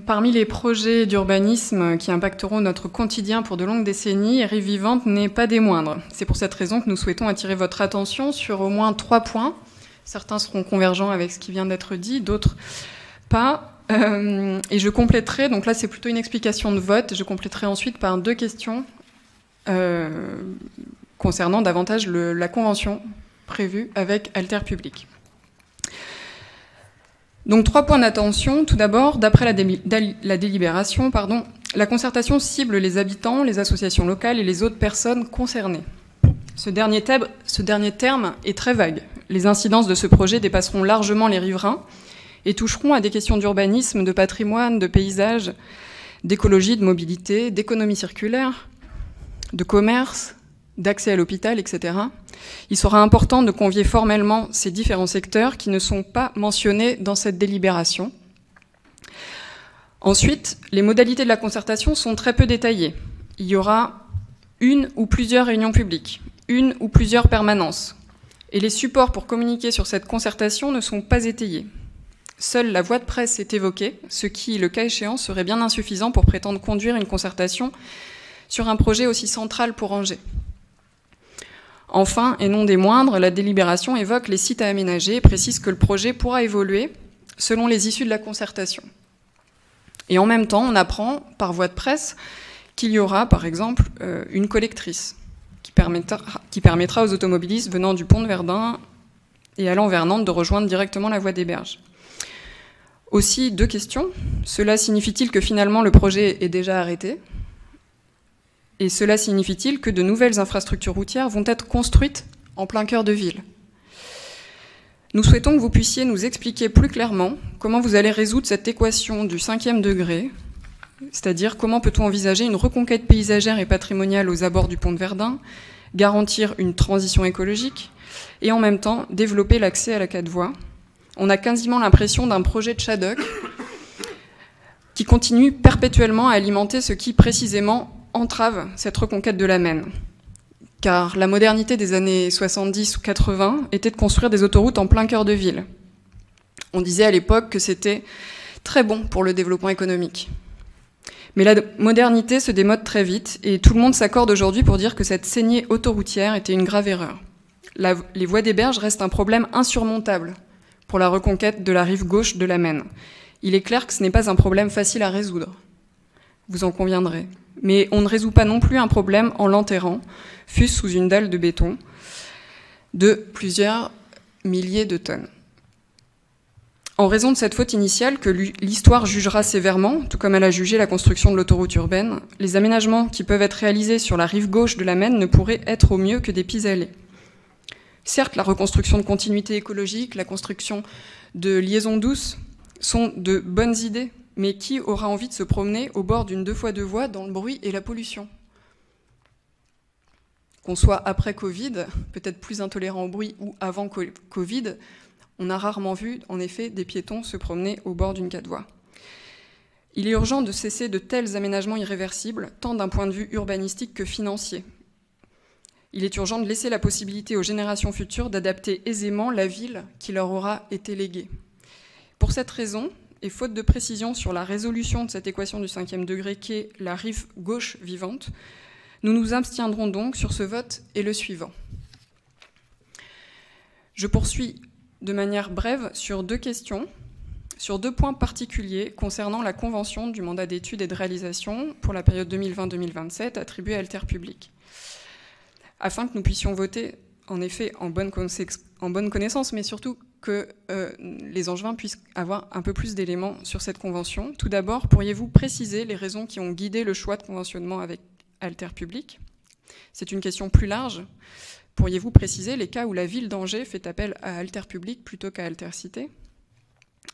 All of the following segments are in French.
Parmi les projets d'urbanisme qui impacteront notre quotidien pour de longues décennies, Rives Vivantes n'est pas des moindres. C'est pour cette raison que nous souhaitons attirer votre attention sur au moins 3 points. Certains seront convergents avec ce qui vient d'être dit, d'autres pas. Et je compléterai, donc là c'est plutôt une explication de vote, je compléterai ensuite par 2 questions concernant davantage la convention prévue avec Alter Public. Donc 3 points d'attention. Tout d'abord, d'après la délibération, la concertation cible les habitants, les associations locales et les autres personnes concernées. Ce dernier terme est très vague. Les incidences de ce projet dépasseront largement les riverains et toucheront à des questions d'urbanisme, de patrimoine, de paysage, d'écologie, de mobilité, d'économie circulaire, de commerce, d'accès à l'hôpital, etc. Il sera important de convier formellement ces différents secteurs qui ne sont pas mentionnés dans cette délibération. Ensuite, les modalités de la concertation sont très peu détaillées. Il y aura une ou plusieurs réunions publiques, une ou plusieurs permanences. Et les supports pour communiquer sur cette concertation ne sont pas étayés. Seule la voie de presse est évoquée, ce qui, le cas échéant, serait bien insuffisant pour prétendre conduire une concertation sur un projet aussi central pour Angers. Enfin, et non des moindres, la délibération évoque les sites à aménager et précise que le projet pourra évoluer selon les issues de la concertation. Et en même temps, on apprend par voie de presse qu'il y aura, par exemple, une collectrice qui permettra aux automobilistes venant du pont de Verdun et allant vers Nantes de rejoindre directement la voie des Berges. Aussi, 2 questions. Cela signifie-t-il que finalement le projet est déjà arrêté ? Et cela signifie-t-il que de nouvelles infrastructures routières vont être construites en plein cœur de ville ? Nous souhaitons que vous puissiez nous expliquer plus clairement comment vous allez résoudre cette équation du 5e degré, c'est-à-dire comment peut-on envisager une reconquête paysagère et patrimoniale aux abords du pont de Verdun, garantir une transition écologique et en même temps développer l'accès à la 4 voies. On a quasiment l'impression d'un projet de Shadok qui continue perpétuellement à alimenter ce qui précisément entrave cette reconquête de la Maine. Car la modernité des années 70 ou 80 était de construire des autoroutes en plein cœur de ville. On disait à l'époque que c'était très bon pour le développement économique. Mais la modernité se démode très vite et tout le monde s'accorde aujourd'hui pour dire que cette saignée autoroutière était une grave erreur. Les voies des Berges restent un problème insurmontable pour la reconquête de la rive gauche de la Maine. Il est clair que ce n'est pas un problème facile à résoudre. Vous en conviendrez. Mais on ne résout pas non plus un problème en l'enterrant, fût-ce sous une dalle de béton, de plusieurs milliers de tonnes. En raison de cette faute initiale que l'histoire jugera sévèrement, tout comme elle a jugé la construction de l'autoroute urbaine, les aménagements qui peuvent être réalisés sur la rive gauche de la Maine ne pourraient être au mieux que des pis-aller. Certes, la reconstruction de continuité écologique, la construction de liaisons douces sont de bonnes idées, mais qui aura envie de se promener au bord d'une 2x2 voies dans le bruit et la pollution ? Qu'on soit après Covid, peut-être plus intolérant au bruit, ou avant Covid, on a rarement vu, en effet, des piétons se promener au bord d'une 4 voies. Il est urgent de cesser de tels aménagements irréversibles, tant d'un point de vue urbanistique que financier. Il est urgent de laisser la possibilité aux générations futures d'adapter aisément la ville qui leur aura été léguée. Pour cette raison, et faute de précision sur la résolution de cette équation du 5e degré qu'est la rive gauche vivante, nous nous abstiendrons donc sur ce vote et le suivant. Je poursuis de manière brève sur 2 questions, sur 2 points particuliers concernant la convention du mandat d'études et de réalisation pour la période 2020-2027 attribuée à Alter Public, afin que nous puissions voter en effet en bonne connaissance, mais surtout que les Angevins puissent avoir un peu plus d'éléments sur cette convention. Tout d'abord, pourriez-vous préciser les raisons qui ont guidé le choix de conventionnement avec Alter Public ? C'est une question plus large. Pourriez-vous préciser les cas où la ville d'Angers fait appel à Alter Public plutôt qu'à Altercité ?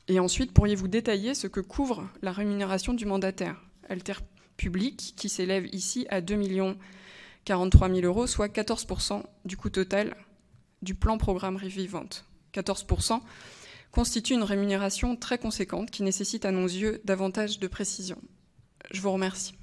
Et ensuite, pourriez-vous détailler ce que couvre la rémunération du mandataire, Alter Public, qui s'élève ici à 2 043 000 €, soit 14% du coût total du plan programme Rives Vivantes. 14% constitue une rémunération très conséquente qui nécessite à nos yeux davantage de précision. Je vous remercie.